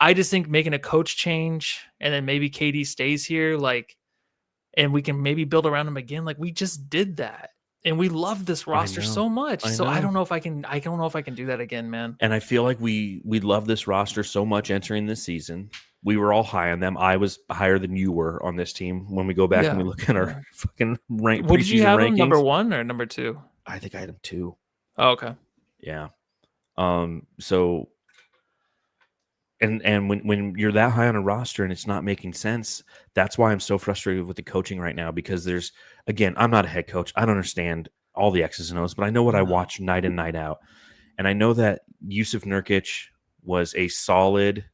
I just think making a coach change and then maybe KD stays here, like, and we can maybe build around him again. Like we just did that, and we love this roster know. so much. I So I know. don't know if I can. I don't know if I can do that again, man. And I feel like we love this roster so much entering this season. We were all high on them. I was higher than you were on this team. When we go back and we look at our fucking rank, What did you have rankings, him, number 1 or number 2? I think I had him 2. Oh, okay. Yeah. So, and when you're that high on a roster and it's not making sense, that's why I'm so frustrated with the coaching right now. Because there's, again, I'm not a head coach. I don't understand all the X's and O's, but I know what I watch night in, night out, and I know that Yusuf Nurkic was a solid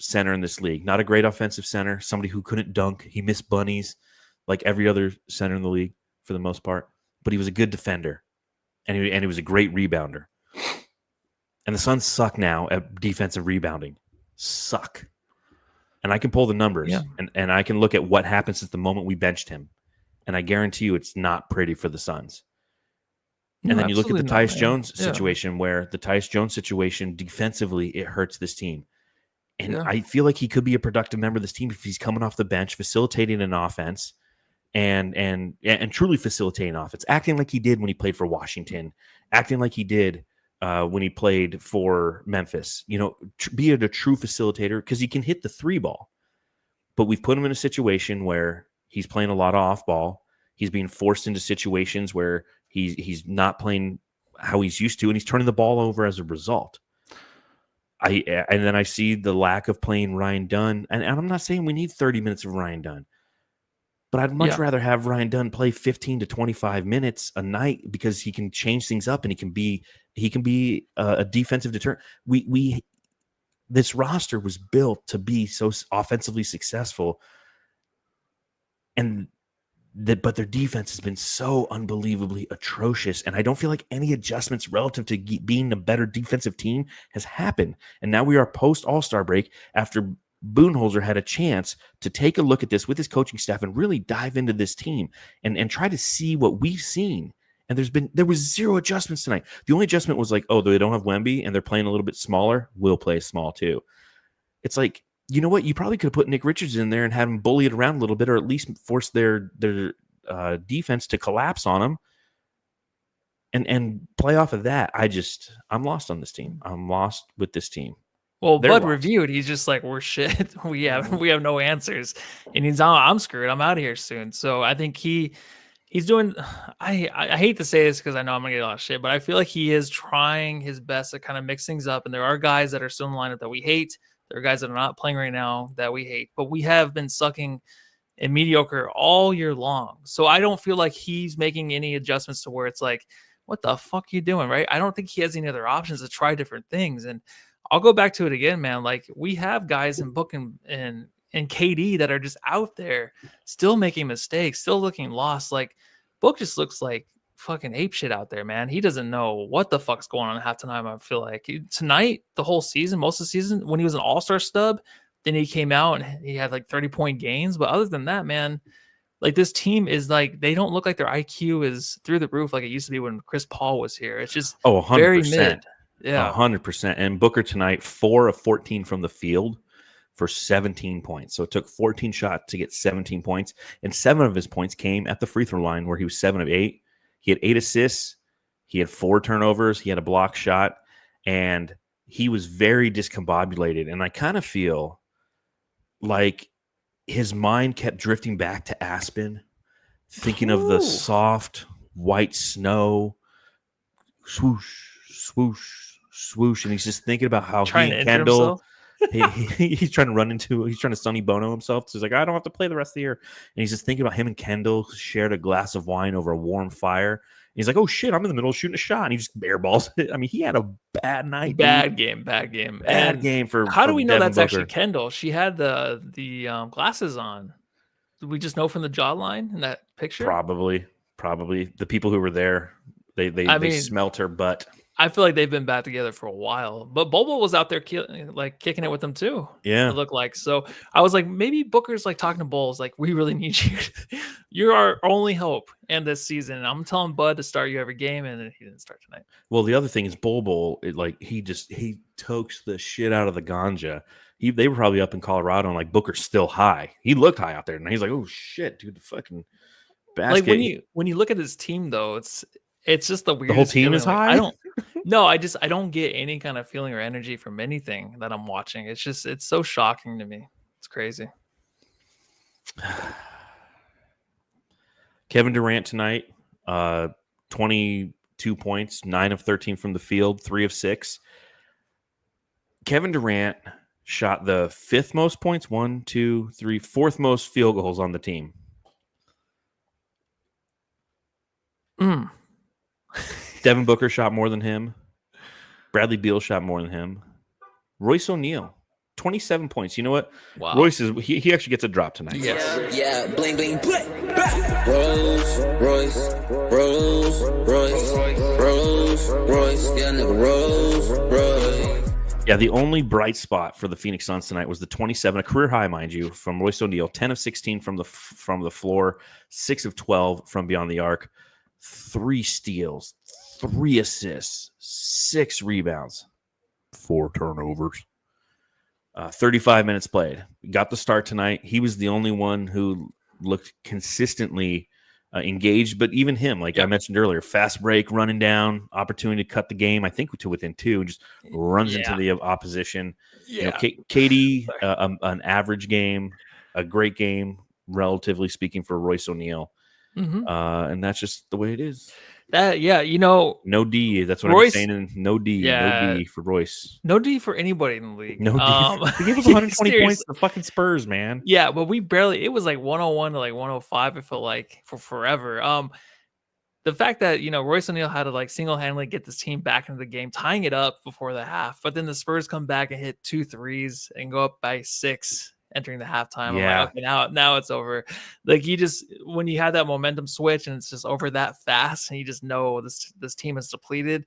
center in this league. Not a great offensive center, somebody who couldn't dunk. He missed bunnies like every other center in the league for the most part, but he was a good defender, and he was a great rebounder. And the Suns suck now at defensive rebounding. Suck. And I can pull the numbers, and I can look at what happens at the moment we benched him, and I guarantee you it's not pretty for the Suns. And then you look at the Tyus Jones situation, where the Tyus Jones situation defensively, it hurts this team. And I feel like he could be a productive member of this team if he's coming off the bench, facilitating an offense, and truly facilitating offense, acting like he did when he played for Washington, acting like he did when he played for Memphis. You know, be a true facilitator because he can hit the 3 ball. But we've put him in a situation where he's playing a lot of off ball. He's being forced into situations where he's not playing how he's used to, and he's turning the ball over as a result. And then I see the lack of playing Ryan Dunn, and I'm not saying we need 30 minutes of Ryan Dunn, but I'd much rather have Ryan Dunn play 15 to 25 minutes a night because he can change things up and he can be a defensive deterrent. This roster was built to be so offensively successful, but their defense has been so unbelievably atrocious, and I don't feel like any adjustments relative to being a better defensive team has happened. And now we are post All-Star break after Budenholzer had a chance to take a look at this with his coaching staff and really dive into this team and try to see what we've seen. And there was 0 adjustments tonight. The only adjustment was like, oh, they don't have Wemby and they're playing a little bit smaller. We'll play small too. It's like, you know what? You probably could have put Nick Richards in there and had him bully it around a little bit, or at least force their defense to collapse on them and play off of that. I'm lost on this team. I'm lost with this team. Well, They're Bud lost. reviewed. He's just like, we're shit. We have no answers, and I'm screwed. I'm out of here soon. So I think he He's doing. I hate to say this because I know I'm gonna get a lot of shit, but I feel like he is trying his best to kind of mix things up. And there are guys that are still in the lineup that we hate. There are guys that are not playing right now that we hate. But we have been sucking and mediocre all year long. So I don't feel like he's making any adjustments to where it's like, what the fuck are you doing, right? I don't think he has any other options to try different things. And I'll go back to it again, man. Like we have guys in Book and KD that are just out there still making mistakes, still looking lost. Like Book just looks like fucking ape shit out there, man. He doesn't know what the fuck's going on at halftime. I feel like tonight, the whole season, most of the season, when he was an all-star stub, then he came out and he had like 30-point gains. But other than that, man, like this team is like, they don't look like their IQ is through the roof like it used to be when Chris Paul was here. It's just 100%. very mid. Yeah. 100%. And Booker tonight, 4 of 14 from the field for 17 points. So it took 14 shots to get 17 points. And 7 of his points came at the free throw line where he was 7 of 8. He had 8 assists. He had 4 turnovers. He had a block shot. And he was very discombobulated. And I kind of feel like his mind kept drifting back to Aspen, thinking of the soft white snow, swoosh, swoosh, swoosh. And he's just thinking about how Trying he to and injure Kendall... himself. he's trying to Sonny Bono himself. So he's like, I don't have to play the rest of the year. And he's just thinking about him and Kendall shared a glass of wine over a warm fire. And he's like, oh shit, I'm in the middle of shooting a shot. And he just airballs it. I mean, he had a bad night. Bad dude. game. Bad game for how do we know Devin that's actually Booker. Kendall? She had the glasses on. Did we just know from the jawline in that picture? Probably the people who were there, they smelt her butt. I feel like they've been back together for a while, but Bobo was out there kicking it with them too. Yeah, it looked like. So I was like, maybe Booker's like talking to Bulls, like, we really need you. You're our only hope in this season. And I'm telling Bud to start you every game, and he didn't start tonight. Well, the other thing is Bobo, he tokes the shit out of the ganja. They were probably up in Colorado, and like Booker's still high. He looked high out there, and he's like, oh shit, dude, the fucking basket. Like when you look at his team though, it's just the weirdest. The whole team feeling. is high. I don't get any kind of feeling or energy from anything that I'm watching. It's so shocking to me. It's crazy. Kevin Durant tonight, 22 points, 9 of 13 from the field, 3 of 6. Kevin Durant shot the 5th most points, 4th most field goals on the team. Devin Booker shot more than him. Bradley Beal shot more than him. Royce O'Neal, 27 points. You know what? Wow. Royce he actually gets a drop tonight. Yes. Yeah, bling bling bling. Rolls Royce, Rolls Royce, Rolls Royce, yeah, nigga, Rolls Royce. Yeah, the only bright spot for the Phoenix Suns tonight was the 27, a career high, mind you, from Royce O'Neal, 10 of 16 from the floor, 6 of 12 from beyond the arc, 3 steals, 3 assists, 6 rebounds, 4 turnovers. 35 minutes played. Got the start tonight. He was the only one who looked consistently engaged, but even him, like I mentioned earlier, fast break, running down, opportunity to cut the game, I think to within 2, just runs into the opposition. Yeah. KD, an average game, a great game, relatively speaking, for Royce O'Neal. Mm-hmm. And that's just the way it is. No D. That's what Royce, I'm saying. No D. Yeah, no D for Royce. No D for anybody in the league. No D. He gave us 120 points to the fucking Spurs, man. Yeah, but we barely. It was like 101 to like 105. It felt like for forever. The fact that Royce O'Neal had to like single-handedly get this team back into the game, tying it up before the half, but then the Spurs come back and hit 2 threes and go up by 6. Entering the halftime, yeah. I'm like, okay, now it's over. Like when you have that momentum switch and it's just over that fast, and you just know this team is depleted.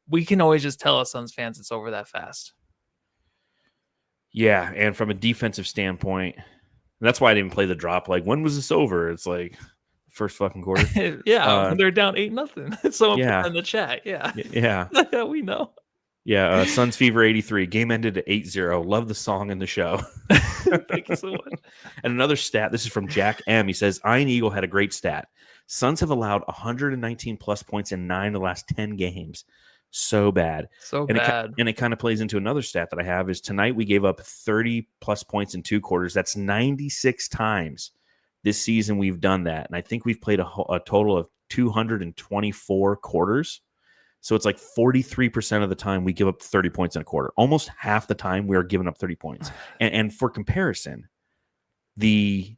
We can always just tell us Suns fans it's over that fast. Yeah, and from a defensive standpoint, that's why I didn't play the drop. Like, when was this over? It's like first fucking quarter. Yeah, they're down 8-0. Someone put that in the chat. Yeah, yeah, we know. Yeah, Suns Fever 83. Game ended at 8-0. Love the song in the show. Thank you so much. And another stat, this is from Jack M. He says, Iron Eagle had a great stat. Suns have allowed 119 plus points in 9 of the last 10 games. So bad. And it kind of plays into another stat that I have is tonight we gave up 30 plus points in 2 quarters. That's 96 times this season we've done that, and I think we've played a total of 224 quarters. So it's like 43% of the time we give up 30 points in a quarter. Almost half the time we are giving up 30 points. And for comparison, the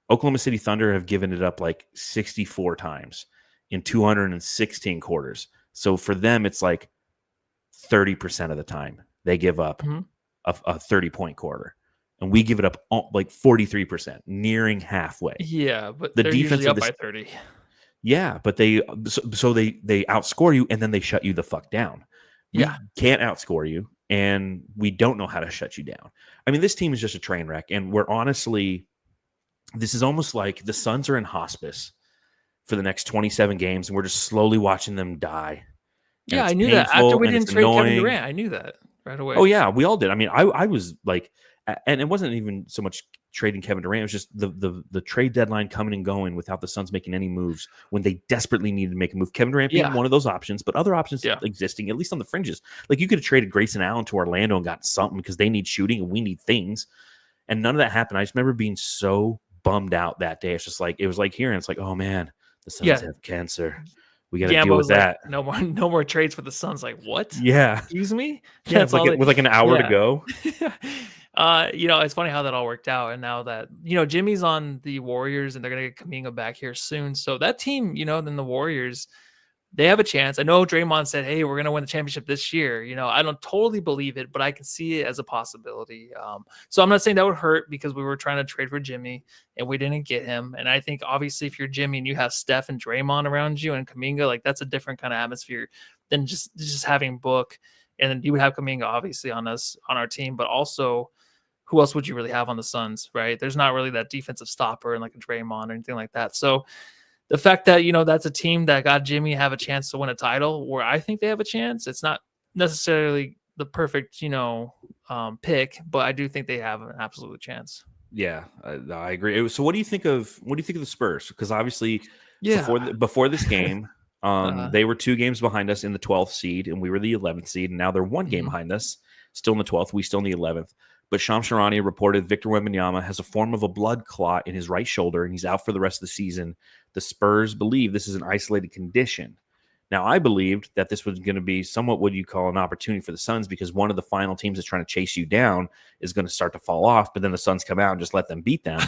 Oklahoma City Thunder have given it up like 64 times in 216 quarters. So for them, it's like 30% of the time they give up a 30-point quarter. And we give it up like 43%, nearing halfway. Yeah, but the they're defense usually of up this, by 30. Yeah, but they outscore you and then they shut you the fuck down. We can't outscore you, and we don't know how to shut you down. I mean, this team is just a train wreck, and we're honestly, this is almost like the Suns are in hospice for the next 27 games, and we're just slowly watching them die. And Yeah, it's I knew that. After painful, we and didn't it's trade Kevin annoying. Durant, I knew that right away. Oh yeah, we all did. I mean, I was like, and it wasn't even so much trading Kevin Durant. It was just the trade deadline coming and going without the Suns making any moves when they desperately needed to make a move. Kevin Durant being one of those options, but other options existing, at least on the fringes. Like you could have traded Grayson Allen to Orlando and got something because they need shooting and we need things. And none of that happened. I just remember being so bummed out that day. It's just like, it was like here, and it's like, oh man, the Suns have cancer. We got to deal with that. Like, no more trades for the Suns. Like what? Yeah. Excuse me. Yeah, it's like with like an hour to go. It's funny how that all worked out. And now that, Jimmy's on the Warriors and they're going to get Kuminga back here soon. So that team, then the Warriors, they have a chance. I know Draymond said, hey, we're going to win the championship this year. I don't totally believe it, but I can see it as a possibility. So I'm not saying that would hurt because we were trying to trade for Jimmy and we didn't get him. And I think obviously if you're Jimmy and you have Steph and Draymond around you and Kuminga, like that's a different kind of atmosphere than just having Book. And then you would have Kuminga obviously on our team, but also who else would you really have on the Suns, right? There's not really that defensive stopper and like a Draymond or anything like that. So the fact that, that's a team that got Jimmy have a chance to win a title where I think they have a chance. It's not necessarily the perfect, pick, but I do think they have an absolute chance. Yeah, I agree. So what do you think of the Spurs? Because obviously before this game, they were 2 games behind us in the 12th seed and we were the 11th seed. And now they're 1 game behind us, still in the 12th. We still in the 11th. But Shams Charania reported Victor Wembanyama has a form of a blood clot in his right shoulder, and he's out for the rest of the season. The Spurs believe this is an isolated condition. Now, I believed that this was going to be somewhat what you call an opportunity for the Suns because one of the final teams that's trying to chase you down is going to start to fall off, but then the Suns come out and just let them beat them.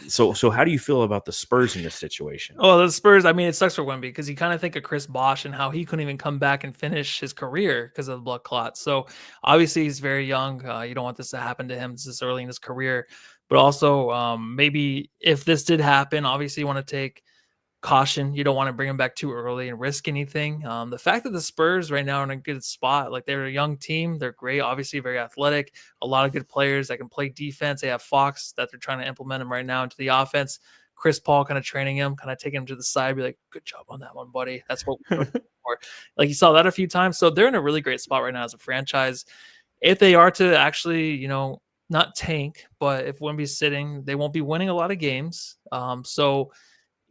So how do you feel about the Spurs in this situation? Oh, the Spurs, I mean, it sucks for Wemby because you kind of think of Chris Bosh and how he couldn't even come back and finish his career because of the blood clot. So obviously he's very young. You don't want this to happen to him this early in his career. But also maybe if this did happen, obviously you want to take caution. You don't want to bring him back too early and risk anything. The fact that the Spurs right now are in a good spot, like they're a young team, they're great, obviously very athletic, a lot of good players that can play defense. They have Fox that they're trying to implement him right now into the offense. Chris Paul kind of training him, kind of taking him to the side, be like, good job on that one, buddy. That's what we're looking for. Like you saw that a few times. So they're in a really great spot right now as a franchise. If they are to actually, not tank, but if Wemby's sitting, they won't be winning a lot of games. So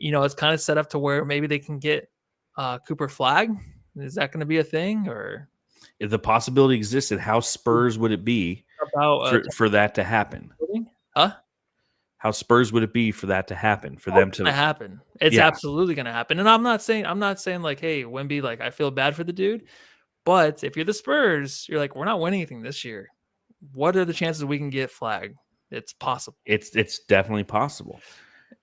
it's kind of set up to where maybe they can get Cooper Flag. Is that going to be a thing? Or if the possibility existed, how Spurs would it be for that to happen? Huh? How Spurs would it be for that to happen? For them to happen? It's absolutely going to happen. And I'm not saying like, hey, Wemby, like I feel bad for the dude. But if you're the Spurs, you're like, we're not winning anything this year. What are the chances we can get Flag? It's possible. It's definitely possible.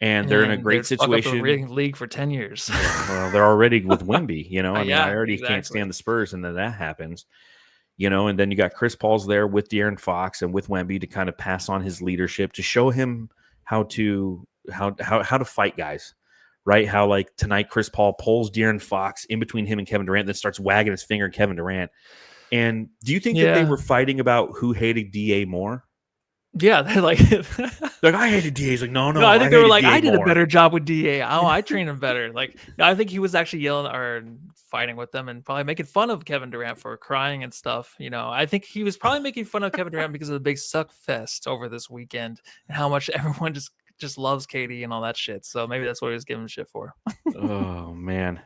And they're in a great situation. League for 10 years. Well, they're already with Wemby, I mean, I already exactly. can't stand the Spurs, and then that happens, and then you got Chris Paul's there with De'Aaron Fox and with Wemby to kind of pass on his leadership, to show him how to fight guys, right? How like tonight Chris Paul pulls De'Aaron Fox in between him and Kevin Durant, then starts wagging his finger at Kevin Durant. And do you think that they were fighting about who hated DA more? Yeah, they're like, I hated DA. He's like, no. I think they were like, I did a better job with DA. I trained him better. Like, I think he was actually yelling or fighting with them and probably making fun of Kevin Durant for crying and stuff. I think he was probably making fun of Kevin Durant because of the big suck fest over this weekend and how much everyone just loves KD and all that shit. So maybe that's what he was giving shit for. Oh man.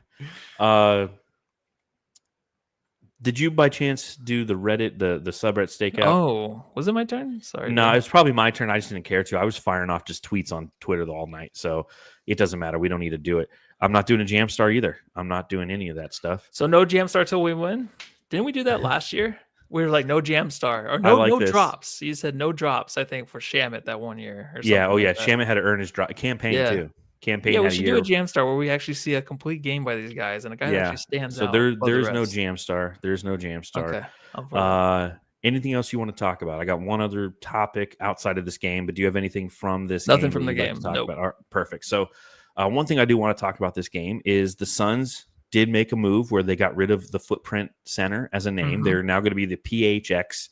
Did you by chance do the Reddit, the subreddit stakeout? Oh, was it my turn? Sorry. No, dude. it's probably my turn. I just didn't care to. I was firing off just tweets on Twitter all night, so it doesn't matter. We don't need to do it. I'm not doing a jam star either. I'm not doing any of that stuff. So no jam star till we win. Didn't we do that last year? We were like no jam star or I like no this. drops. You said no drops. I think for Shamit that 1 year or something. Yeah. Oh, yeah. like that. Shamit had to earn his campaign Yeah. too. Campaign. Yeah, we had a should year. do a jam star where we actually see a complete game by these guys and a guy that actually stands So out. above the there's no rest. jam star. There's no jam star. Okay. I'm for that. Anything else you want to talk about? I got one other topic outside of this game, but do you have anything from this Nothing game from that the you'd like game. to talk Nope. about? All right, perfect. So one thing I do want to talk about this game is the Suns did make a move where they got rid of the Footprint Center as a name. Mhm. They're now going to be the PHX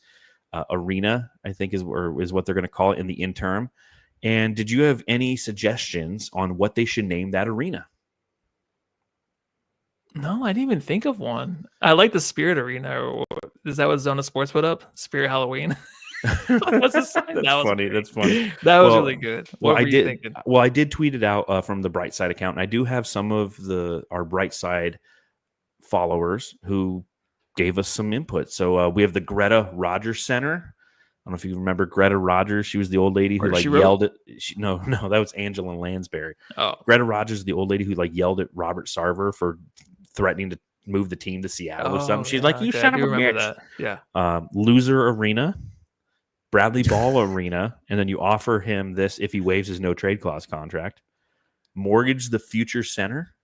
Arena, I think is what they're going to call it in the interim. And did you have any suggestions on what they should name that arena? No, I didn't even think of one. I like the Spirit Arena. Or is that what Zona Sports put up? Spirit Halloween. What's the sign? That's That was funny. great. That's funny. That was Well- really good. Well, What I were you did. thinking? Well, I did tweet it out from the Brightside account, and I do have some of our Brightside followers who gave us some input. So we have the Greta Rogers Center. I don't know if you remember Greta Rogers. She was the old lady who Or like she wrote? yelled at. No, that was Angela Lansbury. Oh, Greta Rogers is the old lady who like yelled at Robert Sarver for threatening to move the team to Seattle or something. She's like, "You okay, son I of do a remember bitch." that. Yeah. Loser Arena, Bradley Ball Arena, and then you offer him this if he waives his no trade clause contract. Mortgage the Future Center,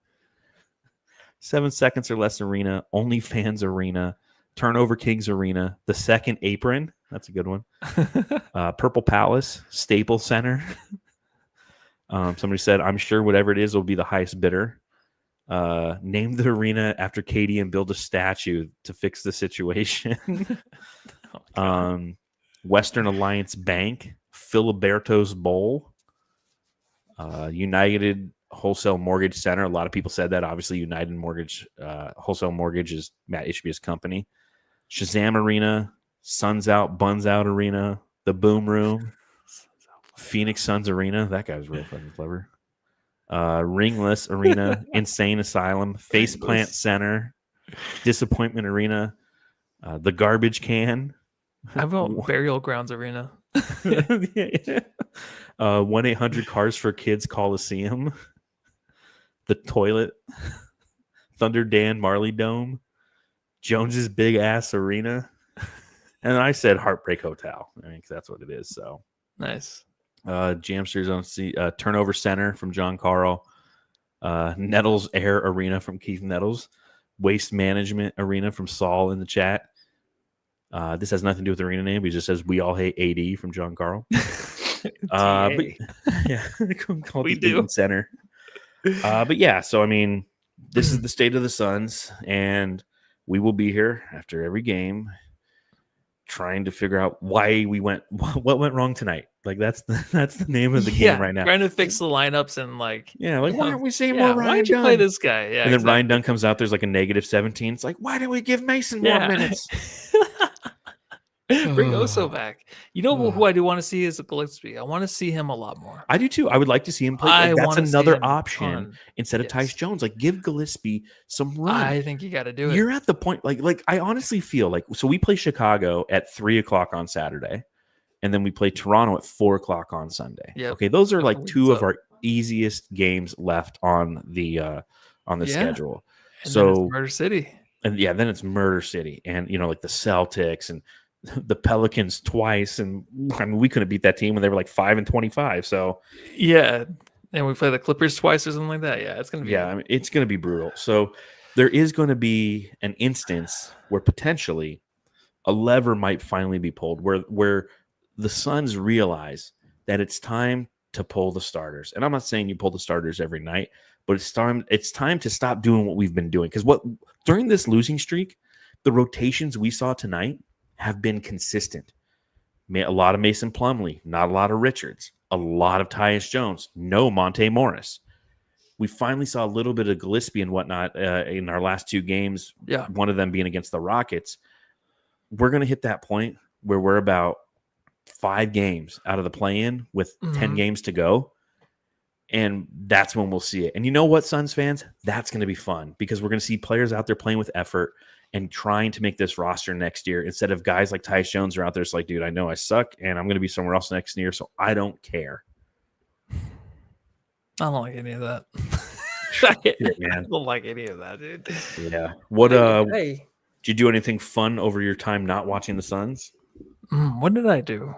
7 seconds or less arena, OnlyFans Arena, Turnover Kings Arena, the Second Apron. That's a good one. Purple Palace, Staples Center. Somebody said, "I'm sure whatever it is will be the highest bidder." Name the arena after Katie and build a statue to fix the situation. Oh, God. Western Alliance Bank, Filiberto's Bowl, United Wholesale Mortgage Center. A lot of people said that. Obviously, United Mortgage Wholesale Mortgage is Matt Ishbia's company. Shazam Arena, Suns Out, Buns Out Arena, the Boom Room, Phoenix Suns Arena. That guy was real fucking clever. Ringless Arena, Insane Asylum, Faceplant Center, Disappointment Arena, the Garbage Can. How about Burial Grounds Arena? 1-800 Cars for Kids Coliseum, the Toilet, Thunder Dan Marley Dome, Jones's Big Ass Arena, and I said Heartbreak Hotel. I mean, 'cause that's what it is. So Nice. Jamsters on Turnover Center from John Carl, Nettles Air Arena from Keith Nettles, Waste Management Arena from Saul in the chat. This has nothing to do with the arena name. He just says we all hate AD from John Carl. But yeah, call it We the do. Eaton Center. But yeah, so I mean, this is the state of the Suns, and we will be here after every game, trying to figure out why what went wrong tonight. Like that's the name of the game right now. Trying to fix the lineups and like, Yeah, like why aren't we seeing yeah, more why Ryan did you Dunn? play this guy? Yeah, And then exactly. Ryan Dunn comes out. There's like a -17. It's like, why didn't we give Mason more Yeah. minutes? Bring Oso back. You know who I do want to see is Gillespie. I want to see him a lot more. I do too. I would like to see him play. I Like, that's wanna see another him a option ton. instead of Tyus Yes. Jones. Like, give Gillespie some run. I think you got to do it. You're at the point, like I honestly feel like, so we play Chicago at 3:00 on Saturday, and then we play Toronto at 4:00 on Sunday. Yep. Okay, those are like Couple two weeks of our easiest games left on the Yeah. schedule. And then So it's Murder City. and yeah, then it's Murder City, and like the Celtics and the Pelicans twice, and I mean we couldn't beat that team when they were like 5-25. So Yeah. And we play the Clippers twice or something like that. Yeah, it's gonna be yeah, I mean, it's going to be brutal. So there is going to be an instance where potentially a lever might finally be pulled, where the Suns realize that it's time to pull the starters. And I'm not saying you pull the starters every night, but it's time to stop doing what we've been doing. Because during this losing streak, the rotations we saw tonight have been consistent. A lot of Mason Plumlee, not a lot of Richards, a lot of Tyus Jones, no Monte Morris. We finally saw a little bit of Gillespie and whatnot in our last two games, Yeah. one of them being against the Rockets. We're going to hit that point where we're about 5 games out of the play-in with 10 Mhm. games to go. And that's when we'll see it. And you know what, Suns fans? That's going to be fun because we're going to see players out there playing with effort and trying to make this roster next year instead of guys like Tyus Jones are out there. It's like, dude, I know I suck and I'm going to be somewhere else next year, so I don't care. I don't like any of that. Man. I don't like any of that, dude. Yeah. What Hey. did you do anything fun over your time not watching the Suns? What did I do?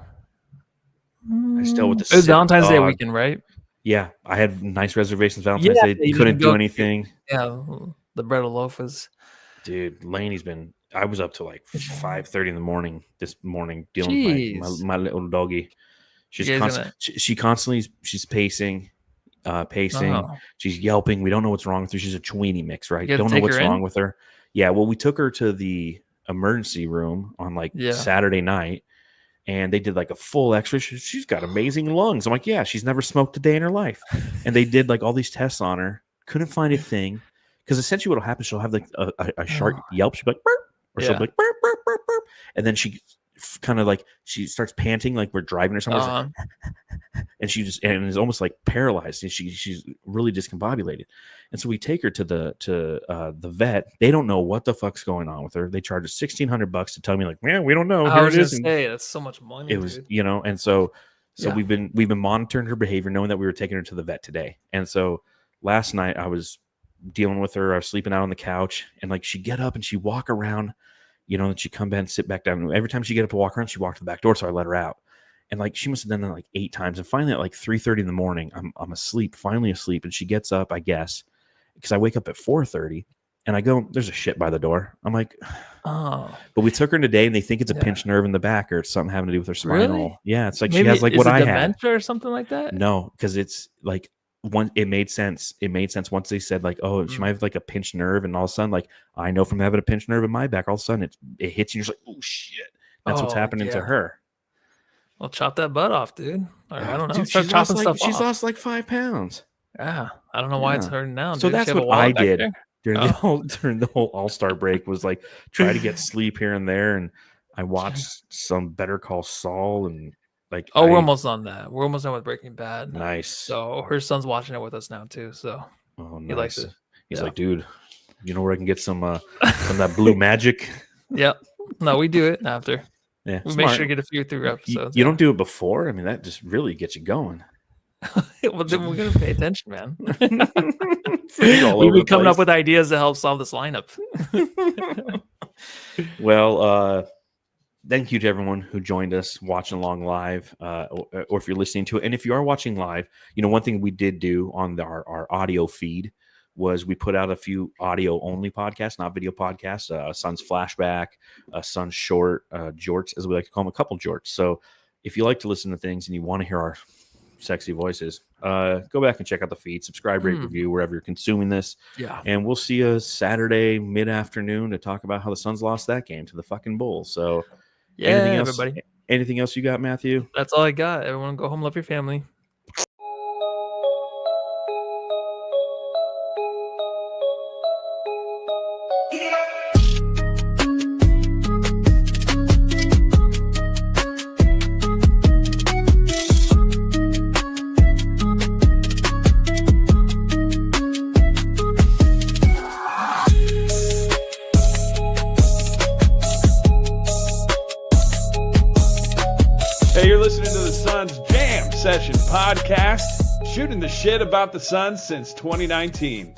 I still with the It was sick Valentine's Day dog. weekend, right? Yeah, I had nice reservations Valentine's Day. you Couldn't didn't do go- anything. Yeah, the bread of loaf was. Dude, Laney's been. I was up to like 5:30 in the morning this morning dealing with my little doggy. She's You guys constant, she constantly she's pacing. She's yelping. We don't know what's wrong with her. She's a Chiweenie mix, right? You gotta Don't know take what's her in? wrong with her. Yeah, well, we took her to the emergency room on like Saturday night, and they did like a full X-ray. She's got amazing lungs. I'm like, yeah, she's never smoked a day in her life. And they did like all these tests on her. Couldn't find a thing because essentially what'll happen, she'll have like a sharp yelp. She'll be like, burp, or she'll be like, burp, burp, burp, burp, and then she kind of like she starts panting like we're driving or something. And she just and is almost like paralyzed. And she's really discombobulated. And so we take her to the vet. They don't know what the fuck's going on with her. They charge us $1,600 to tell me like, man, we don't know. I was Here it gonna is. say that's so much money. It was, dude. you know, and so we've been monitoring her behavior, knowing that we were taking her to the vet today. And so last night I was dealing with her. I was sleeping out on the couch, and like she'd get up and she'd walk around, you know, and she'd come back and sit back down. And every time she get up to walk around, she walked to the back door, so I let her out. And like she must have done that like 8 times. And finally at like 3:30 in the morning, I'm asleep, finally asleep, and she gets up, I guess, because I wake up at 4:30 and I go, there's a shit by the door. I'm like, but we took her today and they think it's a pinched nerve in the back or it's something having to do with her spinal. Really? Yeah, it's like Maybe she has like is what it I had. dementia or something like that. No, because it's like it made sense. It made sense once they said like, oh, she might have like a pinched nerve, and all of a sudden, like I know from having a pinched nerve in my back, all of a sudden it hits you. You're just like, oh shit, that's what's happening to her. Well, chop that butt off, dude. Or, I don't know. Dude, Start chopping stuff she's off. lost like 5 pounds. Yeah, I don't know why it's hurting now. So dude. that's She have a what I wallet back did there? during the whole All-Star break was like try to get sleep here and there, and I watched some Better Call Saul and like. We're almost on that. We're almost done with Breaking Bad. Nice. So her son's watching it with us now too. So nice. he likes it. He's like, dude, you know where I can get some that blue magic? Yep. No, we do it after. Yeah, we make sure to get a few through episodes. You don't do it before. I mean, that just really gets you going. Well, then we're gonna pay attention, man. All We've over been the coming place. up with ideas to help solve this lineup. Well, thank you to everyone who joined us watching along live, or if you're listening to it. And if you are watching live, you know, one thing we did do on our audio feed was we put out a few audio only podcasts, not video podcasts, Sun's Flashback, Sun's Short, Jorts, as we like to call them, a couple Jorts. So if you like to listen to things and you want to hear our sexy voices, go back and check out the feed, subscribe, rate, review, wherever you're consuming this. Yeah. And we'll see you Saturday mid-afternoon to talk about how the Suns lost that game to the fucking Bulls. So yeah, everybody. Anything else you got, Matthew? That's all I got. Everyone go home, love your family. Hey, you're listening to the Suns Jam Session podcast, shooting the shit about the Suns since 2019.